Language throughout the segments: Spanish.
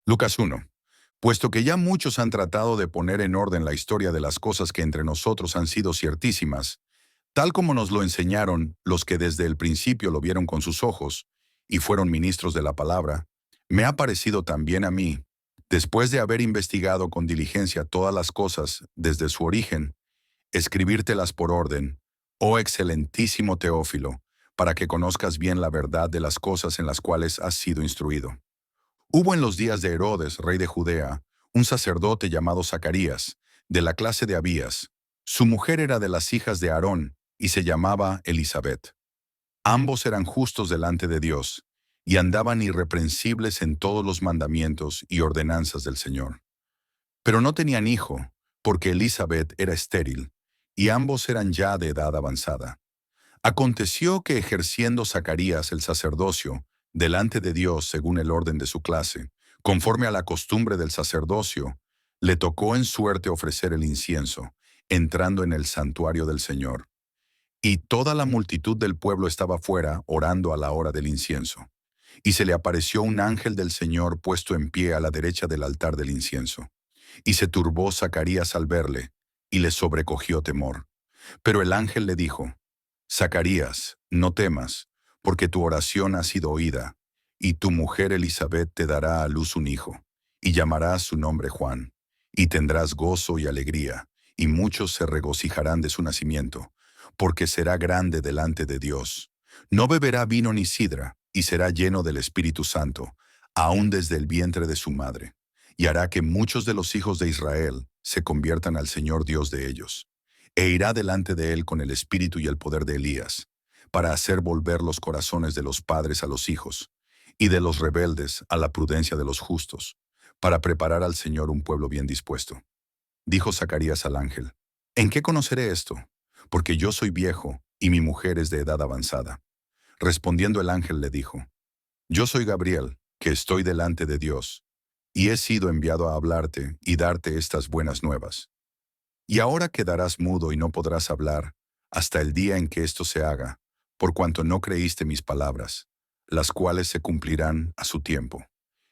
Lucas 1. Puesto que ya muchos han tratado de poner en orden la historia de las cosas que entre nosotros han sido ciertísimas, tal como nos lo enseñaron los que desde el principio lo vieron con sus ojos y fueron ministros de la palabra, me ha parecido también a mí, después de haber investigado con diligencia todas las cosas desde su origen, escribírtelas por orden, oh excelentísimo Teófilo, para que conozcas bien la verdad de las cosas en las cuales has sido instruido. Hubo en los días de Herodes, rey de Judea, un sacerdote llamado Zacarías, de la clase de Abías. Su mujer era de las hijas de Aarón, y se llamaba Elisabet. Ambos eran justos delante de Dios, y andaban irreprensibles en todos los mandamientos y ordenanzas del Señor. Pero no tenían hijo, porque Elisabet era estéril, y ambos eran ya de edad avanzada. Aconteció que ejerciendo Zacarías el sacerdocio delante de Dios según el orden de su clase, conforme a la costumbre del sacerdocio, le tocó en suerte ofrecer el incienso, entrando en el santuario del Señor. Y toda la multitud del pueblo estaba fuera orando a la hora del incienso. Y se le apareció un ángel del Señor puesto en pie a la derecha del altar del incienso. Y se turbó Zacarías al verle, y le sobrecogió temor. Pero el ángel le dijo: Zacarías, no temas, porque tu oración ha sido oída, y tu mujer Elisabet te dará a luz un hijo, y llamarás su nombre Juan, y tendrás gozo y alegría, y muchos se regocijarán de su nacimiento, porque será grande delante de Dios. No beberá vino ni sidra, y será lleno del Espíritu Santo, aun desde el vientre de su madre, y hará que muchos de los hijos de Israel se conviertan al Señor Dios de ellos, e irá delante de él con el espíritu y el poder de Elías, para hacer volver los corazones de los padres a los hijos, y de los rebeldes a la prudencia de los justos, para preparar al Señor un pueblo bien dispuesto. Dijo Zacarías al ángel: ¿En qué conoceré esto? Porque yo soy viejo, y mi mujer es de edad avanzada. Respondiendo el ángel le dijo: Yo soy Gabriel, que estoy delante de Dios, y he sido enviado a hablarte y darte estas buenas nuevas. Y ahora quedarás mudo y no podrás hablar hasta el día en que esto se haga, por cuanto no creíste mis palabras, las cuales se cumplirán a su tiempo.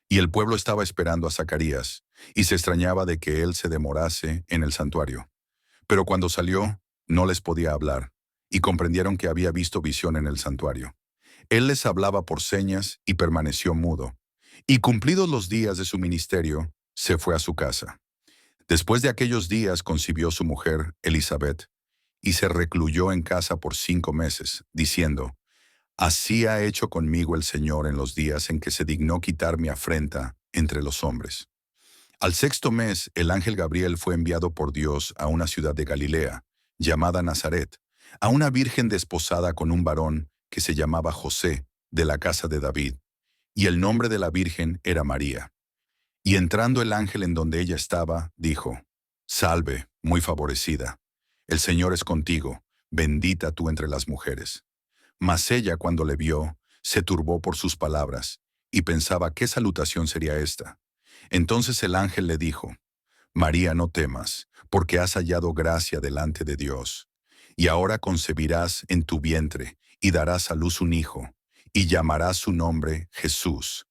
Y el pueblo estaba esperando a Zacarías, y se extrañaba de que él se demorase en el santuario. Pero cuando salió, no les podía hablar, y comprendieron que había visto visión en el santuario. Él les hablaba por señas y permaneció mudo. Y cumplidos los días de su ministerio, se fue a su casa. Después de aquellos días concibió su mujer, Elisabet, y se recluyó en casa por 5 meses, diciendo: Así ha hecho conmigo el Señor en los días en que se dignó quitar mi afrenta entre los hombres. Al sexto mes, el ángel Gabriel fue enviado por Dios a una ciudad de Galilea, llamada Nazaret, a una virgen desposada con un varón que se llamaba José, de la casa de David, y el nombre de la virgen era María. Y entrando el ángel en donde ella estaba, dijo: Salve, muy favorecida. El Señor es contigo, bendita tú entre las mujeres. Mas ella, cuando le vio, se turbó por sus palabras, y pensaba qué salutación sería esta. Entonces el ángel le dijo: María, no temas, porque has hallado gracia delante de Dios. Y ahora concebirás en tu vientre, y darás a luz un hijo, y llamarás su nombre Jesús.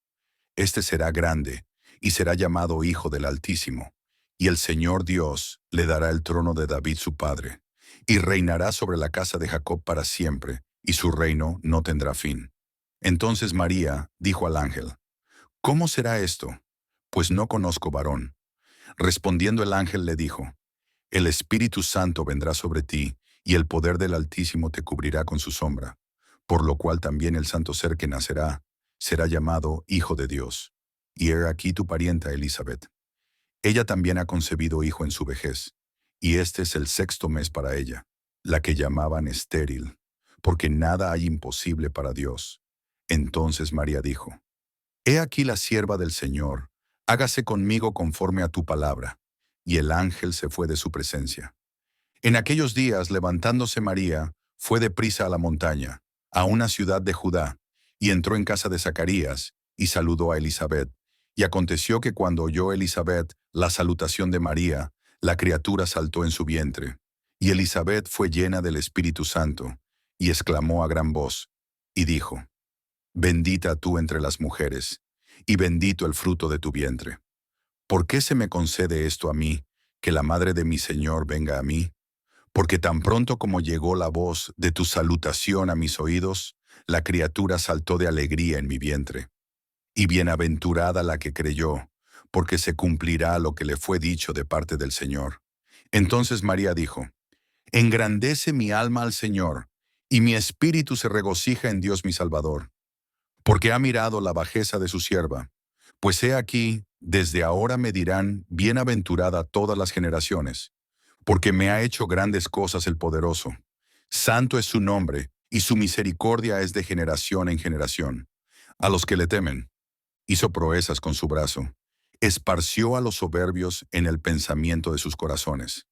Este será grande, y será llamado Hijo del Altísimo, y el Señor Dios le dará el trono de David su padre, y reinará sobre la casa de Jacob para siempre, y su reino no tendrá fin. Entonces María dijo al ángel: ¿Cómo será esto? Pues no conozco varón. Respondiendo el ángel le dijo: El Espíritu Santo vendrá sobre ti, y el poder del Altísimo te cubrirá con su sombra, por lo cual también el santo ser que nacerá será llamado Hijo de Dios. Y he aquí tu parienta Elisabet. Ella también ha concebido hijo en su vejez, y este es el sexto mes para ella, la que llamaban estéril, porque nada hay imposible para Dios. Entonces María dijo: He aquí la sierva del Señor, hágase conmigo conforme a tu palabra. Y el ángel se fue de su presencia. En aquellos días, levantándose María, fue deprisa a la montaña, a una ciudad de Judá, y entró en casa de Zacarías, y saludó a Elisabet. Y aconteció que cuando oyó Elisabet la salutación de María, la criatura saltó en su vientre. Y Elisabet fue llena del Espíritu Santo, y exclamó a gran voz, y dijo: Bendita tú entre las mujeres, y bendito el fruto de tu vientre. ¿Por qué se me concede esto a mí, que la madre de mi Señor venga a mí? Porque tan pronto como llegó la voz de tu salutación a mis oídos, la criatura saltó de alegría en mi vientre. Y bienaventurada la que creyó, porque se cumplirá lo que le fue dicho de parte del Señor. Entonces María dijo, engrandece mi alma al Señor, y mi espíritu se regocija en Dios mi Salvador, porque ha mirado la bajeza de su sierva. Pues he aquí, desde ahora me dirán, bienaventurada todas las generaciones, porque me ha hecho grandes cosas el poderoso. Santo es su nombre, y su misericordia es de generación en generación. A los que le temen, hizo proezas con su brazo. Esparció a los soberbios en el pensamiento de sus corazones.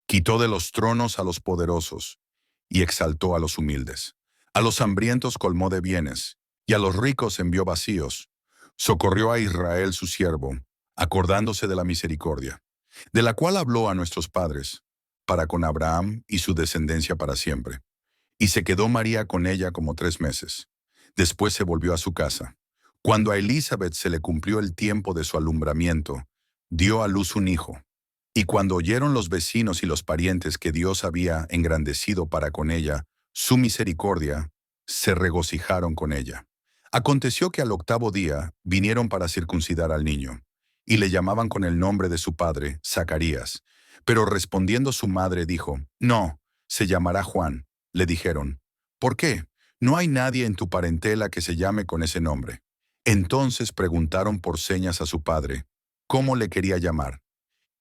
Quitó de los tronos a los poderosos, y exaltó a los humildes. A los hambrientos colmó de bienes, y a los ricos envió vacíos. Socorrió a Israel su siervo, acordándose de la misericordia, de la cual habló a nuestros padres, para con Abraham y su descendencia para siempre. Y se quedó María con ella como 3 meses. Después se volvió a su casa. Cuando a Elizabeth se le cumplió el tiempo de su alumbramiento, dio a luz un hijo. Y cuando oyeron los vecinos y los parientes que Dios había engrandecido para con ella su misericordia, se regocijaron con ella. Aconteció que al 8º día vinieron para circuncidar al niño, y le llamaban con el nombre de su padre, Zacarías. Pero respondiendo su madre dijo, no, se llamará Juan. Le dijeron, ¿por qué? No hay nadie en tu parentela que se llame con ese nombre. Entonces preguntaron por señas a su padre, ¿cómo le quería llamar?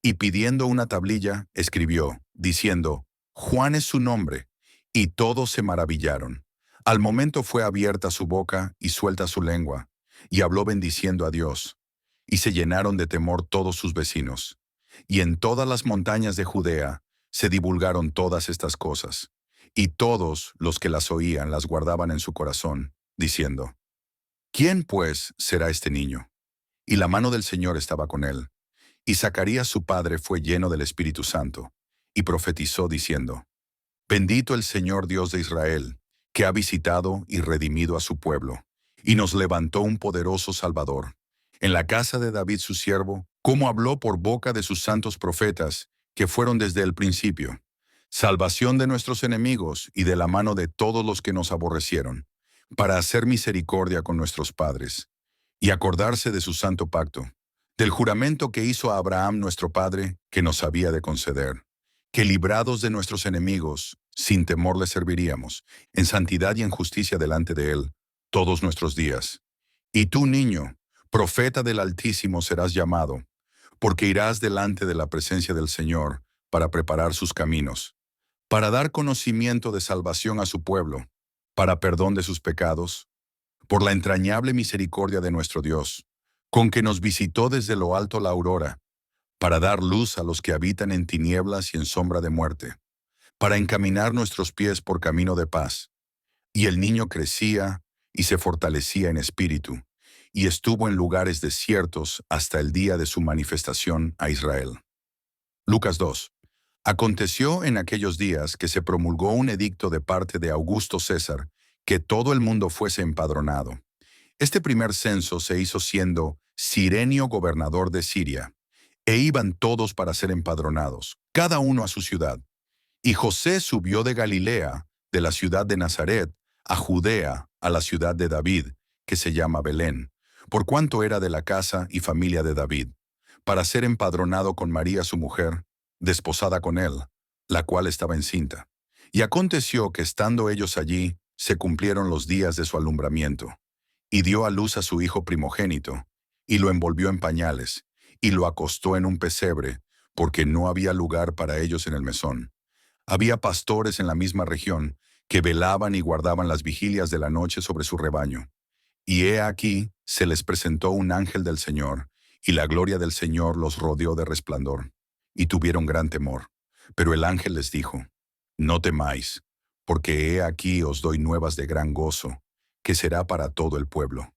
Y pidiendo una tablilla, escribió, diciendo, Juan es su nombre. Y todos se maravillaron. Al momento fue abierta su boca y suelta su lengua, y habló bendiciendo a Dios. Y se llenaron de temor todos sus vecinos. Y en todas las montañas de Judea se divulgaron todas estas cosas. Y todos los que las oían las guardaban en su corazón, diciendo, ¿quién pues será este niño? Y la mano del Señor estaba con él. Y Zacarías su padre fue lleno del Espíritu Santo, y profetizó diciendo, bendito el Señor Dios de Israel, que ha visitado y redimido a su pueblo, y nos levantó un poderoso Salvador, en la casa de David su siervo, como habló por boca de sus santos profetas, que fueron desde el principio, salvación de nuestros enemigos y de la mano de todos los que nos aborrecieron, para hacer misericordia con nuestros padres, y acordarse de su santo pacto, del juramento que hizo a Abraham nuestro padre, que nos había de conceder, que librados de nuestros enemigos, sin temor le serviríamos, en santidad y en justicia delante de él, todos nuestros días. Y tú, niño, profeta del Altísimo serás llamado, porque irás delante de la presencia del Señor para preparar sus caminos, para dar conocimiento de salvación a su pueblo, para perdón de sus pecados, por la entrañable misericordia de nuestro Dios, con que nos visitó desde lo alto la aurora, para dar luz a los que habitan en tinieblas y en sombra de muerte, para encaminar nuestros pies por camino de paz. Y el niño crecía y se fortalecía en espíritu, y estuvo en lugares desiertos hasta el día de su manifestación a Israel. Lucas 2. Aconteció en aquellos días que se promulgó un edicto de parte de Augusto César, que todo el mundo fuese empadronado. Este primer censo se hizo siendo Cirenio gobernador de Siria, e iban todos para ser empadronados, cada uno a su ciudad. Y José subió de Galilea, de la ciudad de Nazaret, a Judea, a la ciudad de David, que se llama Belén, por cuanto era de la casa y familia de David, para ser empadronado con María su mujer, desposada con él, la cual estaba encinta. Y aconteció que estando ellos allí, se cumplieron los días de su alumbramiento. Y dio a luz a su hijo primogénito, y lo envolvió en pañales, y lo acostó en un pesebre, porque no había lugar para ellos en el mesón. Había pastores en la misma región, que velaban y guardaban las vigilias de la noche sobre su rebaño. Y he aquí, se les presentó un ángel del Señor, y la gloria del Señor los rodeó de resplandor, y tuvieron gran temor. Pero el ángel les dijo, no temáis, porque he aquí os doy nuevas de gran gozo, que será para todo el pueblo,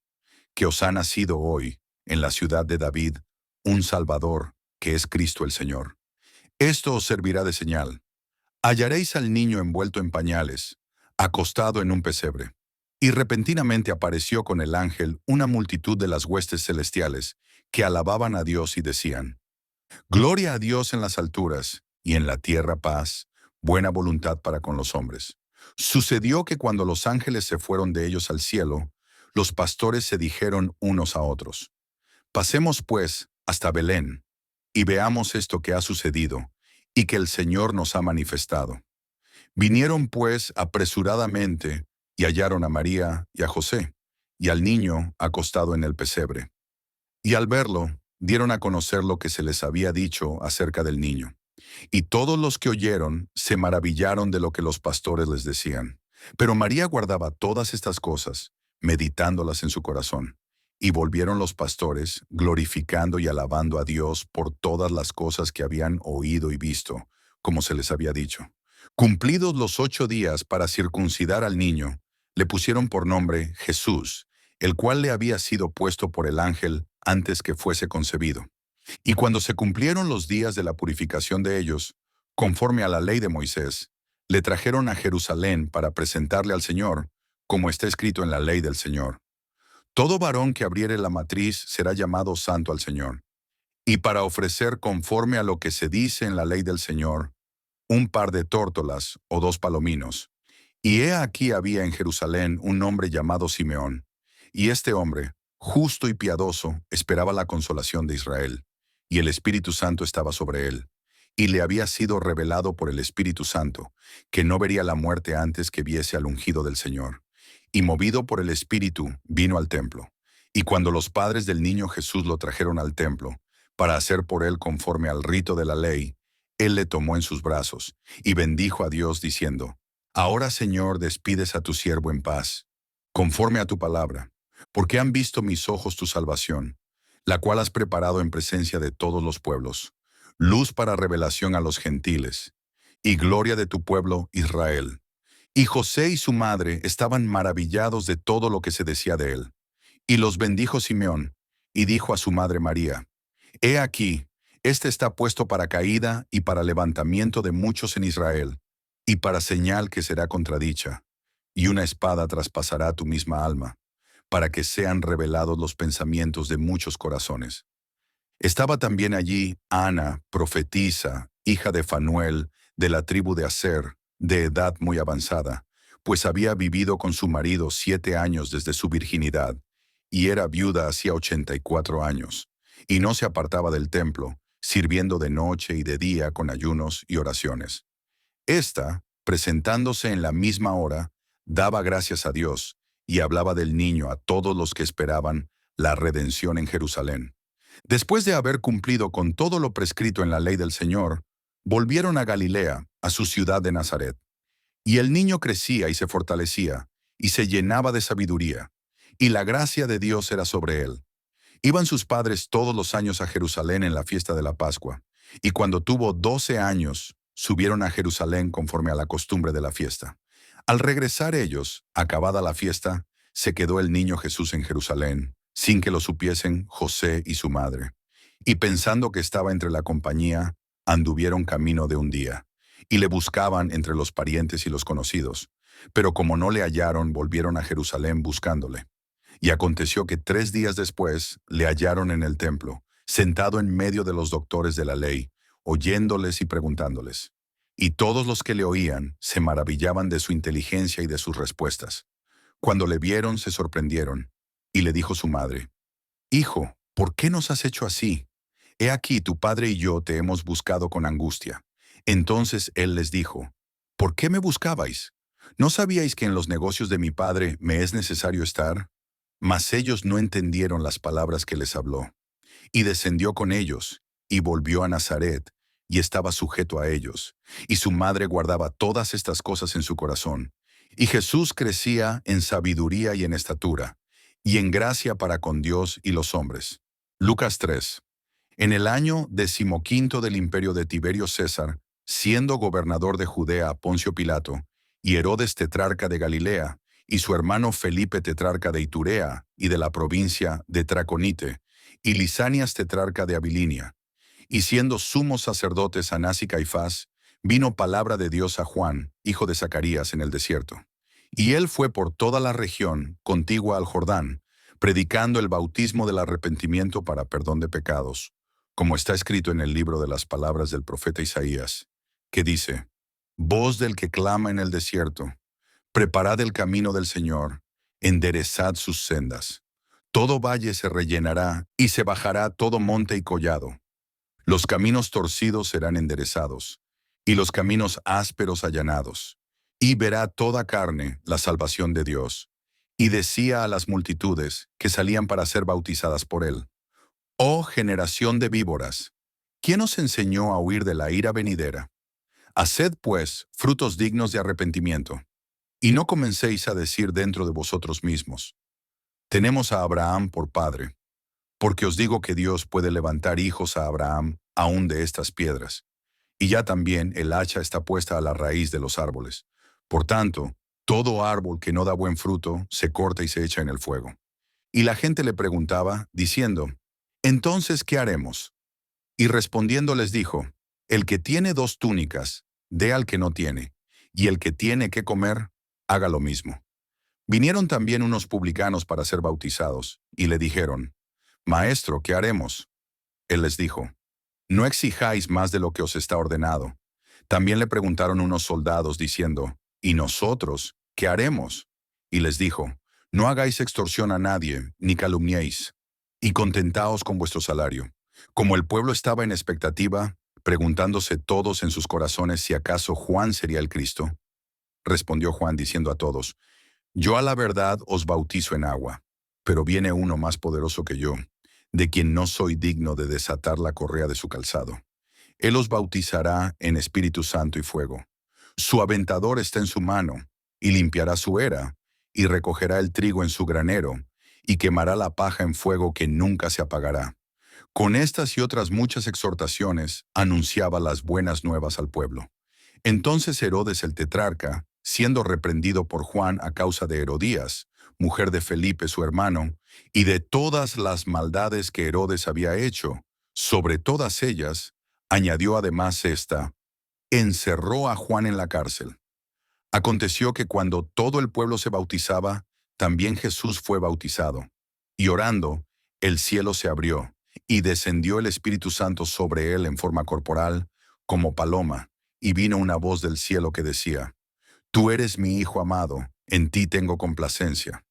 que os ha nacido hoy, en la ciudad de David, un Salvador, que es Cristo el Señor. Esto os servirá de señal. Hallaréis al niño envuelto en pañales, acostado en un pesebre. Y repentinamente apareció con el ángel una multitud de las huestes celestiales, que alababan a Dios y decían: Gloria a Dios en las alturas, y en la tierra paz, buena voluntad para con los hombres. Sucedió que cuando los ángeles se fueron de ellos al cielo, los pastores se dijeron unos a otros: Pasemos pues hasta Belén, y veamos esto que ha sucedido, y que el Señor nos ha manifestado. Vinieron pues apresuradamente, y hallaron a María y a José, y al niño acostado en el pesebre. Y al verlo, dieron a conocer lo que se les había dicho acerca del niño. Y todos los que oyeron se maravillaron de lo que los pastores les decían. Pero María guardaba todas estas cosas, meditándolas en su corazón. Y volvieron los pastores, glorificando y alabando a Dios por todas las cosas que habían oído y visto, como se les había dicho. Cumplidos los 8 días para circuncidar al niño, le pusieron por nombre Jesús, el cual le había sido puesto por el ángel antes que fuese concebido. Y cuando se cumplieron los días de la purificación de ellos, conforme a la ley de Moisés, le trajeron a Jerusalén para presentarle al Señor, como está escrito en la ley del Señor. Todo varón que abriere la matriz será llamado santo al Señor. Y para ofrecer conforme a lo que se dice en la ley del Señor, un par de tórtolas o 2 palominos. Y he aquí había en Jerusalén un hombre llamado Simeón. Y este hombre, justo y piadoso, esperaba la consolación de Israel. Y el Espíritu Santo estaba sobre él. Y le había sido revelado por el Espíritu Santo, que no vería la muerte antes que viese al ungido del Señor. Y movido por el Espíritu, vino al templo. Y cuando los padres del niño Jesús lo trajeron al templo, para hacer por él conforme al rito de la ley, él le tomó en sus brazos, y bendijo a Dios diciendo: Ahora, Señor, despides a tu siervo en paz, conforme a tu palabra, porque han visto mis ojos tu salvación, la cual has preparado en presencia de todos los pueblos, luz para revelación a los gentiles, y gloria de tu pueblo Israel. Y José y su madre estaban maravillados de todo lo que se decía de él. Y los bendijo Simeón, y dijo a su madre María: He aquí, este está puesto para caída y para levantamiento de muchos en Israel, y para señal que será contradicha, y una espada traspasará tu misma alma, para que sean revelados los pensamientos de muchos corazones. Estaba también allí Ana, profetisa, hija de Fanuel, de la tribu de Aser, de edad muy avanzada, pues había vivido con su marido 7 años desde su virginidad, y era viuda hacía 84 años, y no se apartaba del templo, sirviendo de noche y de día con ayunos y oraciones. Esta, presentándose en la misma hora, daba gracias a Dios, y hablaba del niño a todos los que esperaban la redención en Jerusalén. Después de haber cumplido con todo lo prescrito en la ley del Señor, volvieron a Galilea, a su ciudad de Nazaret. Y el niño crecía y se fortalecía, y se llenaba de sabiduría, y la gracia de Dios era sobre él. Iban sus padres todos los años a Jerusalén en la fiesta de la Pascua, y cuando tuvo 12 años, subieron a Jerusalén conforme a la costumbre de la fiesta. Al regresar ellos, acabada la fiesta, se quedó el niño Jesús en Jerusalén, sin que lo supiesen José y su madre. Y pensando que estaba entre la compañía, anduvieron camino de un día, y le buscaban entre los parientes y los conocidos. Pero como no le hallaron, volvieron a Jerusalén buscándole. Y aconteció que 3 días después le hallaron en el templo, sentado en medio de los doctores de la ley, oyéndoles y preguntándoles. Y todos los que le oían se maravillaban de su inteligencia y de sus respuestas. Cuando le vieron, se sorprendieron, y le dijo su madre: Hijo, ¿por qué nos has hecho así? He aquí tu padre y yo te hemos buscado con angustia. Entonces él les dijo: ¿Por qué me buscabais? ¿No sabíais que en los negocios de mi padre me es necesario estar? Mas ellos no entendieron las palabras que les habló. Y descendió con ellos, y volvió a Nazaret, y estaba sujeto a ellos. Y su madre guardaba todas estas cosas en su corazón. Y Jesús crecía en sabiduría y en estatura, y en gracia para con Dios y los hombres. Lucas 3. En el año 15 del imperio de Tiberio César, siendo gobernador de Judea Poncio Pilato, y Herodes tetrarca de Galilea, y su hermano Felipe tetrarca de Iturea y de la provincia de Traconite, y Lisanias tetrarca de Abilinia, y siendo sumos sacerdotes Anás y Caifás, vino palabra de Dios a Juan, hijo de Zacarías, en el desierto. Y él fue por toda la región contigua al Jordán, predicando el bautismo del arrepentimiento para perdón de pecados, como está escrito en el libro de las palabras del profeta Isaías, que dice: Voz del que clama en el desierto, preparad el camino del Señor, enderezad sus sendas. Todo valle se rellenará y se bajará todo monte y collado. Los caminos torcidos serán enderezados, y los caminos ásperos allanados. Y verá toda carne la salvación de Dios. Y decía a las multitudes que salían para ser bautizadas por él: Oh generación de víboras, ¿quién os enseñó a huir de la ira venidera? Haced, pues, frutos dignos de arrepentimiento. Y no comencéis a decir dentro de vosotros mismos: Tenemos a Abraham por padre. Porque os digo que Dios puede levantar hijos a Abraham aún de estas piedras. Y ya también el hacha está puesta a la raíz de los árboles. Por tanto, todo árbol que no da buen fruto se corta y se echa en el fuego. Y la gente le preguntaba, diciendo: Entonces, ¿qué haremos? Y respondiendo les dijo: El que tiene 2 túnicas, dé al que no tiene, y el que tiene que comer, haga lo mismo. Vinieron también unos publicanos para ser bautizados, y le dijeron: Maestro, ¿qué haremos? Él les dijo: No exijáis más de lo que os está ordenado. También le preguntaron unos soldados diciendo: ¿Y nosotros qué haremos? Y les dijo: No hagáis extorsión a nadie, ni calumniéis, y contentaos con vuestro salario. Como el pueblo estaba en expectativa, preguntándose todos en sus corazones si acaso Juan sería el Cristo, respondió Juan diciendo a todos: Yo a la verdad os bautizo en agua, pero viene uno más poderoso que yo, de quien no soy digno de desatar la correa de su calzado. Él os bautizará en Espíritu Santo y fuego. Su aventador está en su mano, y limpiará su era, y recogerá el trigo en su granero, y quemará la paja en fuego que nunca se apagará. Con estas y otras muchas exhortaciones, anunciaba las buenas nuevas al pueblo. Entonces Herodes el tetrarca, siendo reprendido por Juan a causa de Herodías, mujer de Felipe su hermano, y de todas las maldades que Herodes había hecho, sobre todas ellas, añadió además esta: encerró a Juan en la cárcel. Aconteció que cuando todo el pueblo se bautizaba, también Jesús fue bautizado. Y orando, el cielo se abrió, y descendió el Espíritu Santo sobre él en forma corporal, como paloma, y vino una voz del cielo que decía: Tú eres mi Hijo amado, en ti tengo complacencia.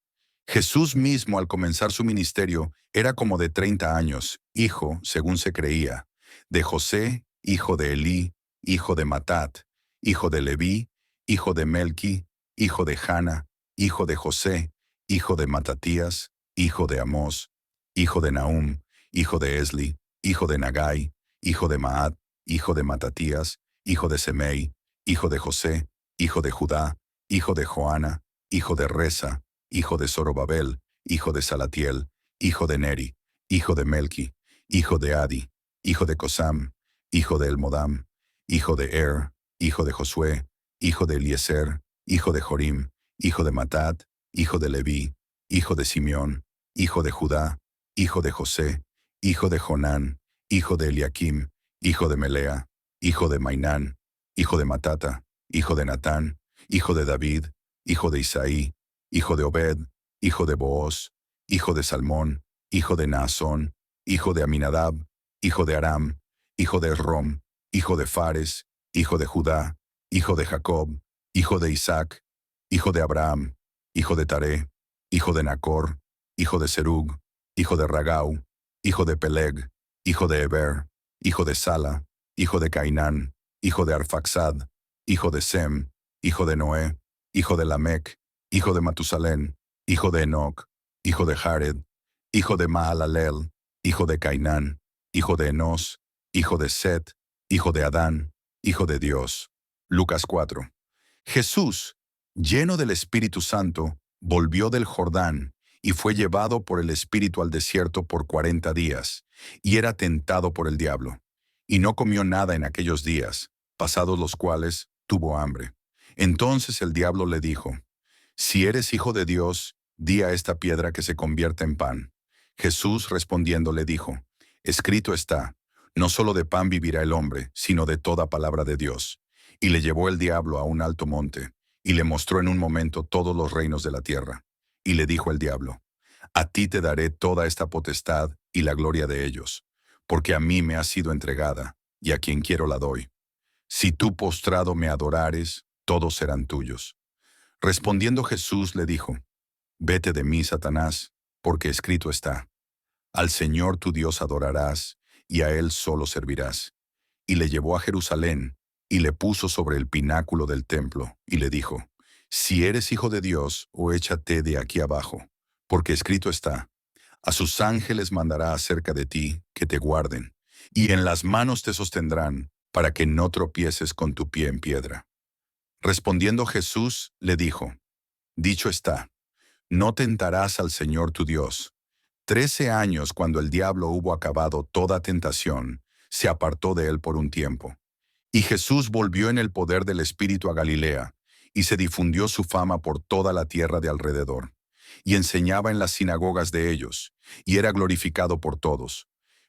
Jesús mismo, al comenzar su ministerio, era como de 30 años, hijo, según se creía, de José, hijo de Elí, hijo de Matat, hijo de Leví, hijo de Melqui, hijo de Jana, hijo de José, hijo de Matatías, hijo de Amós, hijo de Nahum, hijo de Esli, hijo de Nagai, hijo de Maat, hijo de Matatías, hijo de Semei, hijo de José, hijo de Judá, hijo de Joana, hijo de Resa, hijo de Zorobabel, hijo de Salatiel, hijo de Neri, hijo de Melqui, hijo de Adi, hijo de Cosam, hijo de Elmodam, hijo de hijo de Josué, hijo de Eliezer, hijo de Jorim, hijo de Matat, hijo de Leví, hijo de Simeón, hijo de Judá, hijo de José, hijo de Jonán, hijo de Eliakim, hijo de Melea, hijo de Mainán, hijo de Matata, hijo de Natán, hijo de David, hijo de Isaí, hijo de Obed, hijo de Booz, hijo de Salmón, hijo de Naasón, hijo de Aminadab, hijo de Aram, hijo de Rom, hijo de Fares, hijo de Judá, hijo de Jacob, hijo de Isaac, hijo de Abraham, hijo de Taré, hijo de Nacor, hijo de Serug, hijo de Ragau, hijo de Peleg, hijo de Eber, hijo de Sala, hijo de Cainán, hijo de Arfaxad, hijo de Sem, hijo de Noé, hijo de Lamec, hijo de Matusalén, hijo de Enoc, hijo de Jared, hijo de Mahalalel, hijo de Cainán, hijo de Enos, hijo de Set, hijo de Adán, hijo de Dios. Lucas 4. Jesús, lleno del Espíritu Santo, volvió del Jordán y fue llevado por el Espíritu al desierto por 40 días, y era tentado por el diablo. Y no comió nada en aquellos días, pasados los cuales tuvo hambre. Entonces el diablo le dijo: Si eres hijo de Dios, di a esta piedra que se convierta en pan. Jesús respondiendo le dijo: Escrito está, no solo de pan vivirá el hombre, sino de toda palabra de Dios. Y le llevó el diablo a un alto monte, y le mostró en un momento todos los reinos de la tierra. Y le dijo el diablo, a ti te daré toda esta potestad y la gloria de ellos, porque a mí me ha sido entregada, y a quien quiero la doy. Si tú postrado me adorares, todos serán tuyos. Respondiendo Jesús le dijo, vete de mí, Satanás, porque escrito está, al Señor tu Dios adorarás, y a Él solo servirás. Y le llevó a Jerusalén, y le puso sobre el pináculo del templo, y le dijo, si eres hijo de Dios, o échate de aquí abajo, porque escrito está, a sus ángeles mandará acerca de ti, que te guarden, y en las manos te sostendrán, para que no tropieces con tu pie en piedra. Respondiendo Jesús, le dijo, dicho está, no tentarás al Señor tu Dios. 13 años cuando el diablo hubo acabado toda tentación, se apartó de él por un tiempo. Y Jesús volvió en el poder del Espíritu a Galilea, y se difundió su fama por toda la tierra de alrededor. Y enseñaba en las sinagogas de ellos, y era glorificado por todos.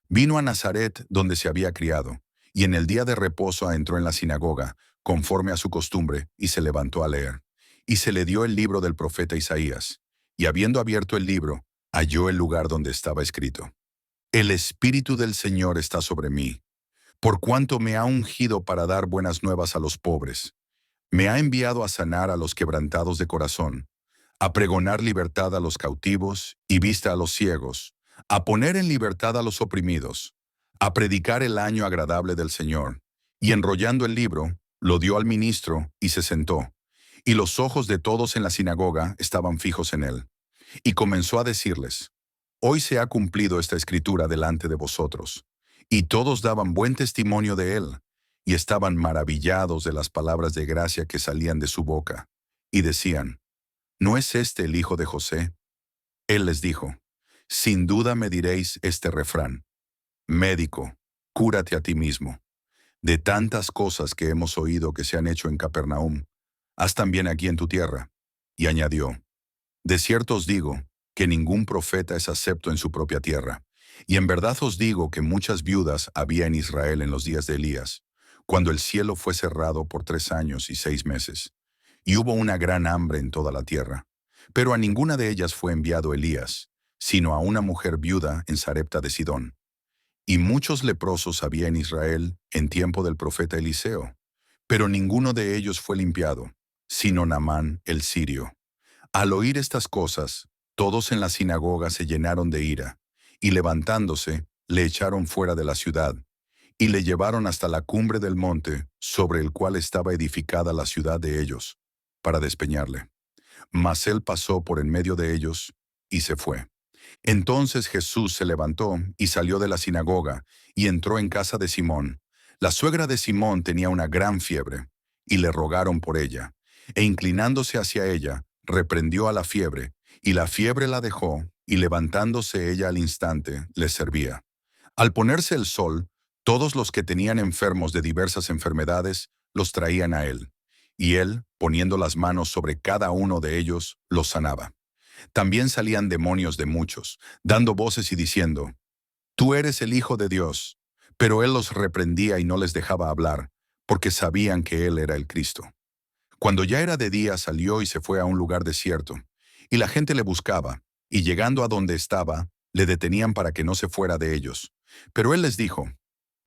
Vino a Nazaret, donde se había criado, y en el día de reposo entró en la sinagoga, conforme a su costumbre, y se levantó a leer. Y se le dio el libro del profeta Isaías, y habiendo abierto el libro, halló el lugar donde estaba escrito: El Espíritu del Señor está sobre mí, por cuanto me ha ungido para dar buenas nuevas a los pobres. Me ha enviado a sanar a los quebrantados de corazón, a pregonar libertad a los cautivos y vista a los ciegos, a poner en libertad a los oprimidos, a predicar el año agradable del Señor. Y enrollando el libro, lo dio al ministro y se sentó. Y los ojos de todos en la sinagoga estaban fijos en él. Y comenzó a decirles: Hoy se ha cumplido esta escritura delante de vosotros. Y todos daban buen testimonio de él, y estaban maravillados de las palabras de gracia que salían de su boca. Y decían: ¿No es este el hijo de José? Él les dijo: Sin duda me diréis este refrán: Médico, cúrate a ti mismo. De tantas cosas que hemos oído que se han hecho en Capernaum, haz también aquí en tu tierra. Y añadió: De cierto os digo que ningún profeta es acepto en su propia tierra. Y en verdad os digo que muchas viudas había en Israel en los días de Elías, cuando el cielo fue cerrado por 3 años y 6 meses, y hubo una gran hambre en toda la tierra. Pero a ninguna de ellas fue enviado Elías, sino a una mujer viuda en Sarepta de Sidón. Y muchos leprosos había en Israel en tiempo del profeta Eliseo, pero ninguno de ellos fue limpiado, sino Naamán el sirio. Al oír estas cosas, todos en la sinagoga se llenaron de ira, y levantándose, le echaron fuera de la ciudad, y le llevaron hasta la cumbre del monte sobre el cual estaba edificada la ciudad de ellos, para despeñarle. Mas él pasó por en medio de ellos, y se fue. Entonces Jesús se levantó y salió de la sinagoga, y entró en casa de Simón. La suegra de Simón tenía una gran fiebre, y le rogaron por ella. E inclinándose hacia ella, reprendió a la fiebre, y la fiebre la dejó, y levantándose ella al instante, les servía. Al ponerse el sol, todos los que tenían enfermos de diversas enfermedades los traían a él, y él, poniendo las manos sobre cada uno de ellos, los sanaba. También salían demonios de muchos, dando voces y diciendo: Tú eres el Hijo de Dios. Pero él los reprendía y no les dejaba hablar, porque sabían que él era el Cristo. Cuando ya era de día, salió y se fue a un lugar desierto, y la gente le buscaba, y llegando a donde estaba, le detenían para que no se fuera de ellos. Pero él les dijo: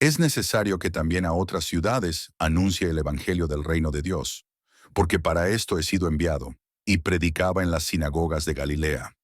Es necesario que también a otras ciudades anuncie el evangelio del reino de Dios, porque para esto he sido enviado. Y predicaba en las sinagogas de Galilea.